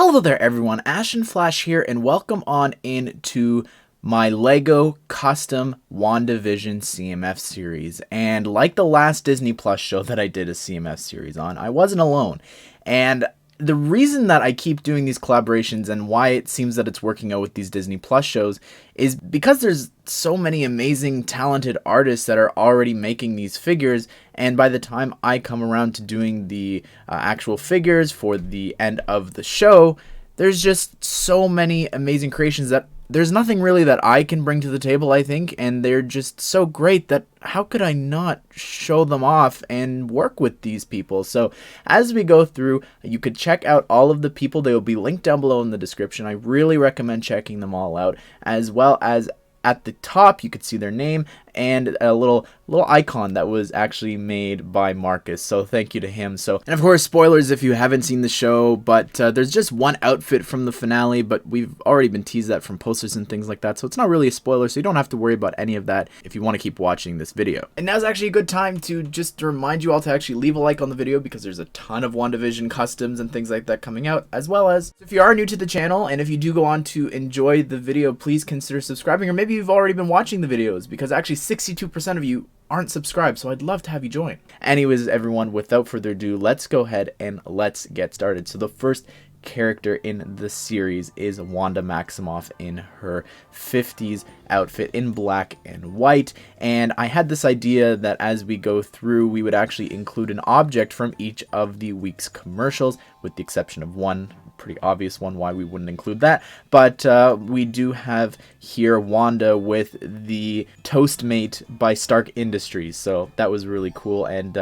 Hello there everyone, Ashnflash here, and welcome on into my LEGO custom Wandavision CMF series. And like the last Disney Plus show that I did a CMF series on, I wasn't alone. And the reason that I keep doing these collaborations and why it seems that it's working out with these Disney Plus shows is because there's so many amazing, talented artists that are already making these figures, and by the time I come around to doing the actual figures for the end of the show, there's just so many amazing creations that there's nothing really that I can bring to the table, I think, and they're just so great that how could I not show them off and work with these people? So as we go through, you could check out all of the people. They will be linked down below in the description. I really recommend checking them all out, as well as at the top you could see their name and a little icon that was actually made by Marcus, so thank you to him. So, and of course, spoilers if you haven't seen the show, but there's just one outfit from the finale, but we've already been teased that from posters and things like that, so it's not really a spoiler, so you don't have to worry about any of that if you want to keep watching this video. And now's actually a good time to just remind you all to actually leave a like on the video, because there's a ton of WandaVision customs and things like that coming out, as well as if you are new to the channel and if you do go on to enjoy the video, please consider subscribing, or maybe you've already been watching the videos, because actually 62% of you aren't subscribed, so I'd love to have you join. Anyways, everyone, without further ado, let's go ahead and let's get started. So the first character in the series is Wanda Maximoff in her 50s outfit in black and white, and I had this idea that as we go through we would actually include an object from each of the week's commercials, with the exception of one pretty obvious one why we wouldn't include that, but we do have here Wanda with the Toastmate by Stark Industries, so that was really cool, and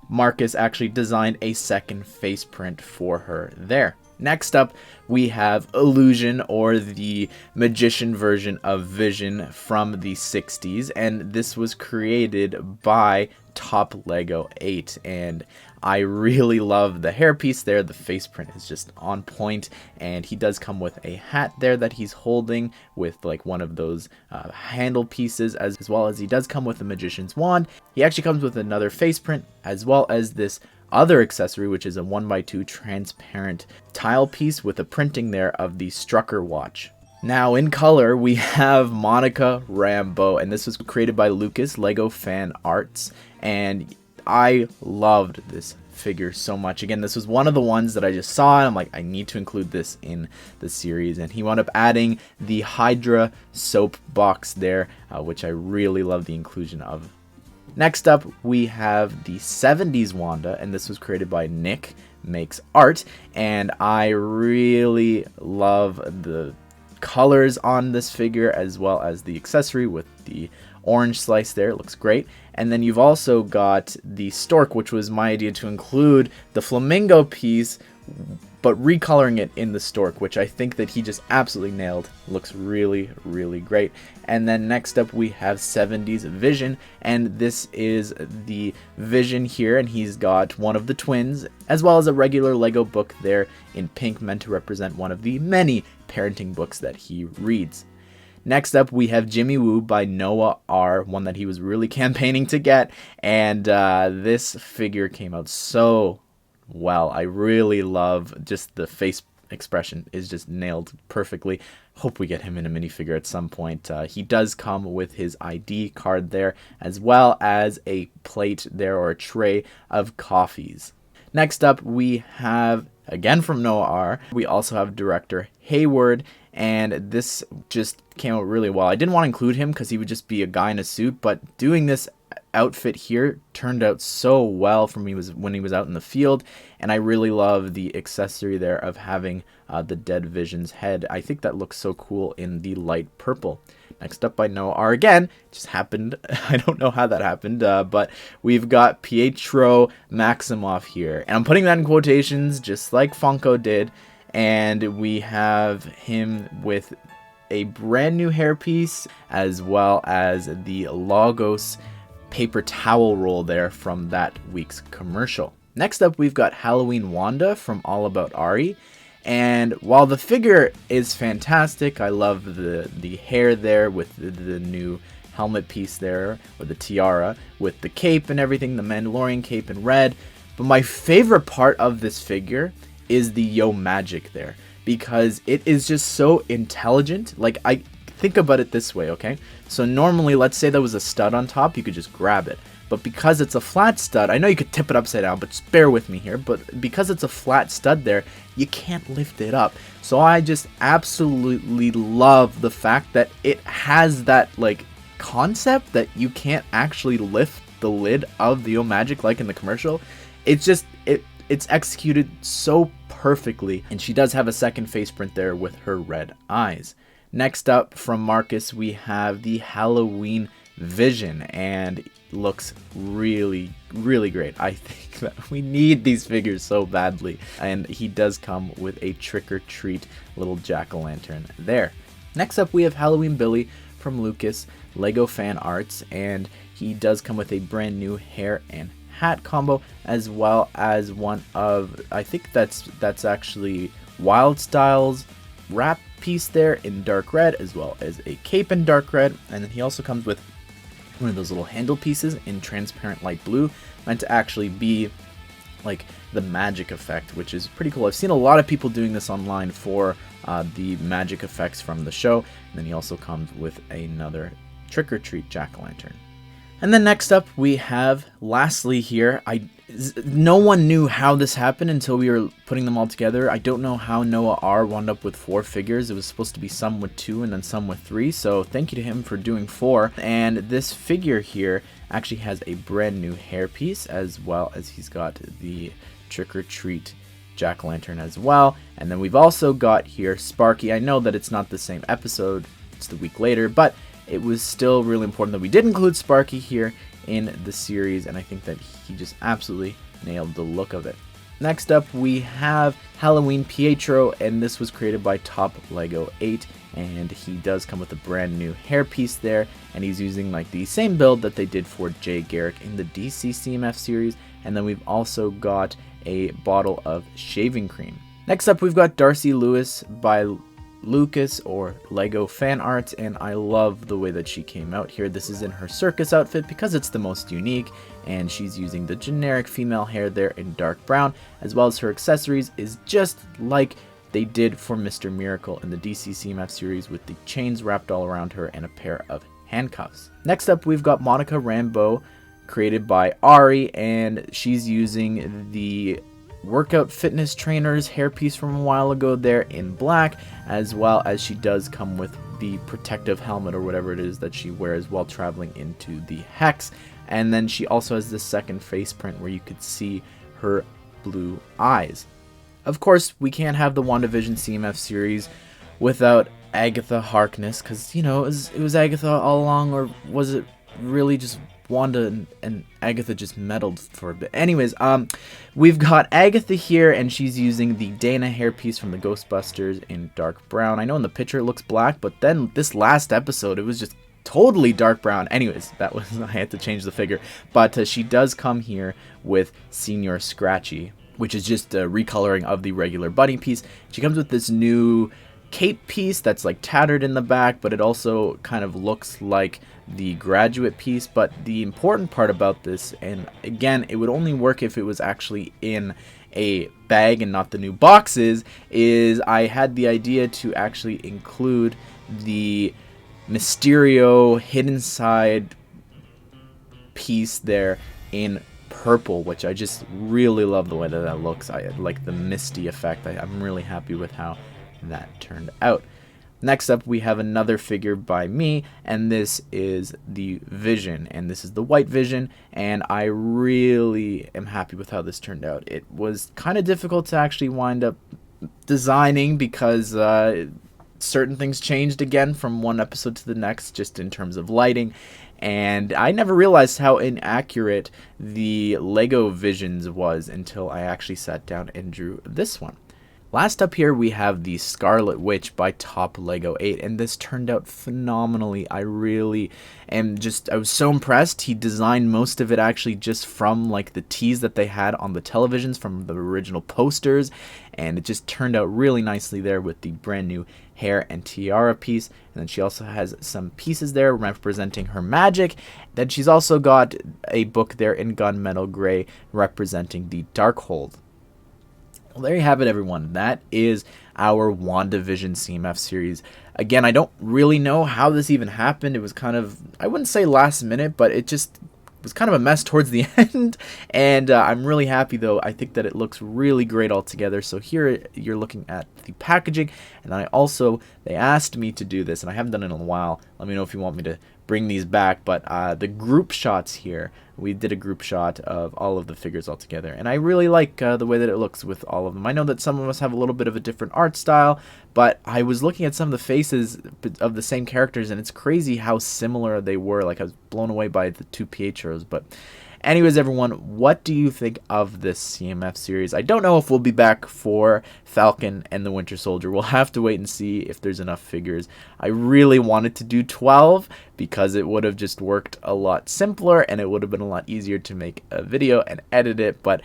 Marcus actually designed a second face print for her there. Next up, we have Illusion, or the magician version of Vision from the 60s, and this was created by Top Lego 8, and I really love the hairpiece there. The face print is just on point, and he does come with a hat there that he's holding with like one of those handle pieces, as well as he does come with a magician's wand. He actually comes with another face print, as well as this other accessory, which is a 1x2 transparent tile piece with a printing there of the Strucker watch. Now in color we have Monica Rambeau, and this was created by Lucas Lego Fan Arts, and I loved this figure so much. Again, this was one of the ones that I just saw and I'm like, I need to include this in the series, and he wound up adding the Hydra soap box there, which I really love the inclusion of. Next up, we have the 70s Wanda, and this was created by Nick Makes Art, and I really love the colors on this figure, as well as the accessory with the orange slice there. It looks great. And then you've also got the stork, which was my idea to include the flamingo piece, but recoloring it in the stork, which I think that he just absolutely nailed. Looks really, really great. And then next up we have 70s Vision, and this is the Vision here, and he's got one of the twins, as well as a regular Lego book there in pink, meant to represent one of the many parenting books that he reads. Next up, we have Jimmy Woo by Noah R., one that he was really campaigning to get, and this figure came out so well. I really love just the face expression is just nailed perfectly. Hope we get him in a minifigure at some point. He does come with his ID card there, as well as a plate there, or a tray of coffees. Next up, we have, again from Noah R., we also have director HAYWARD, and this just came out really well. I didn't want to include him because he would just be a guy in a suit, but doing this outfit here turned out so well for me when he was out in the field, and I really love the accessory there of having the dead Vision's head. I think that looks so cool in the light purple. Next up by Noah R. again, just happened, I don't know how that happened, but we've got Pietro Maximoff here, and I'm putting that in quotations just like Funko did, and we have him with a brand new hairpiece, as well as the Logos paper towel roll there from that week's commercial. Next up, we've got Halloween Wanda from All About Ari, and while the figure is fantastic, I love the hair there with the new helmet piece there, or the tiara, with the cape and everything, the Mandalorian cape in red. But my favorite part of this figure is the Yo Magic there, because it is just so intelligent. Like, I think about it this way, okay? So normally, let's say there was a stud on top, you could just grab it. But because it's a flat stud, I know you could tip it upside down, but just bear with me here. But because it's a flat stud there, you can't lift it up. So I just absolutely love the fact that it has that, like, concept that you can't actually lift the lid of the O-Magic like in the commercial. It's just, it's executed so perfectly. And she does have a second face print there with her red eyes. Next up from Marcus, we have the Halloween Vision, and looks really, really great. I think that we need these figures so badly. And he does come with a trick-or-treat little jack-o'-lantern there. Next up, we have Halloween Billy from Lucas Lego Fan Arts, and he does come with a brand new hair and hat combo, as well as one of, I think that's actually Wild Styles wrap piece there in dark red, as well as a cape in dark red. And then he also comes with one of those little handle pieces in transparent light blue, meant to actually be like the magic effect, which is pretty cool. I've seen a lot of people doing this online for the magic effects from the show. And then he also comes with another trick-or-treat jack-o'-lantern. And then next up we have, lastly here, no one knew how this happened until we were putting them all together. I don't know how Noah R wound up with 4 figures. It was supposed to be some with 2 and then some with 3, so thank you to him for doing 4. And this figure here actually has a brand new hairpiece, as well as he's got the trick-or-treat jack-o'-lantern as well. And then we've also got here Sparky. I know that it's not the same episode, it's the week later, but it was still really important that we did include Sparky here in the series, and I think that he just absolutely nailed the look of it. Next up, we have Halloween Pietro, and this was created by Top Lego 8, and he does come with a brand new hairpiece there, and he's using like the same build that they did for Jay Garrick in the DC CMF series. And then we've also got a bottle of shaving cream. Next up, we've got Darcy Lewis by Lucas or Lego Fan Arts, and I love the way that she came out here. This is in her circus outfit because it's the most unique, and she's using the generic female hair there in dark brown, as well as her accessories is just like they did for Mr. Miracle in the DC CMF series, with the chains wrapped all around her and a pair of handcuffs. Next up, we've got Monica Rambeau, created by Ari, and she's using the workout fitness trainer's hairpiece from a while ago there in black, as well as she does come with the protective helmet or whatever it is that she wears while traveling into the Hex. And then she also has this second face print where you could see her blue eyes. Of course, we can't have the WANDAVISION CMF series without Agatha Harkness, because, you know, it was Agatha all along, or was it really just Wanda and Agatha just meddled for a bit? Anyways, we've got Agatha here, and she's using the Dana hairpiece from the Ghostbusters in dark brown. I know in the picture it looks black, but then this last episode it was just totally dark brown. Anyways, that was, I had to change the figure. But she does come here with Senior Scratchy, which is just a recoloring of the regular bunny piece. She comes with this new cape piece that's like tattered in the back, but it also kind of looks like the graduate piece. But the important part about this, and again, it would only work if it was actually in a bag and not the new boxes, is I had the idea to actually include the Mysterio hidden side piece there in purple, which I just really love the way that that looks. I like the misty effect. I'm really happy with how that turned out. Next up, we have another figure by me, and this is the Vision, and this is the white Vision, and I really am happy with how this turned out. It was kind of difficult to actually wind up designing because certain things changed again from one episode to the next, just in terms of lighting, and I never realized how inaccurate the Lego Visions was until I actually sat down and drew this one. Last up here, we have the Scarlet Witch by Top Lego 8, and this turned out phenomenally. I really am I was so impressed. He designed most of it actually just from like the teas that they had on the televisions from the original posters, and it just turned out really nicely there with the brand new hair and tiara piece. And then she also has some pieces there representing her magic. Then she's also got a book there in gunmetal gray representing the Darkhold. Well, there you have it, everyone. That is our WandaVision CMF series. Again, I don't really know how this even happened. It was kind of, I wouldn't say last minute, but it just was kind of a mess towards the end. And I'm really happy, though. I think that it looks really great altogether. So here you're looking at the packaging. And then they asked me to do this, and I haven't done it in a while. Let me know if you want me to bring these back. But the group shots here, we did a group shot of all of the figures all together, and I really like the way that it looks with all of them. I know that some of us have a little bit of a different art style, but I was looking at some of the faces of the same characters, and it's crazy how similar they were. Like, I was blown away by the two Pietros. But anyways, everyone, what do you think of this CMF series? I don't know if we'll be back for Falcon and the Winter Soldier. We'll have to wait and see if there's enough figures. I really wanted to do 12 because it would have just worked a lot simpler, and it would have been a lot easier to make a video and edit it. But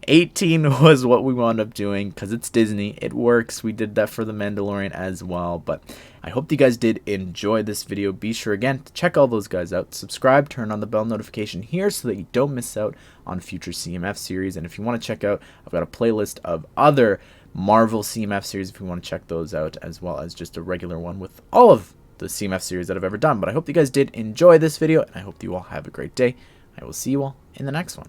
18 was what we wound up doing because it's Disney. It works. We did that for The Mandalorian as well. But I hope you guys did enjoy this video. Be sure, again, to check all those guys out. Subscribe, turn on the bell notification here so that you don't miss out on future CMF series. And if you want to check out, I've got a playlist of other Marvel CMF series if you want to check those out, as well as just a regular one with all of the CMF series that I've ever done. But I hope you guys did enjoy this video, and I hope you all have a great day. I will see you all in the next one.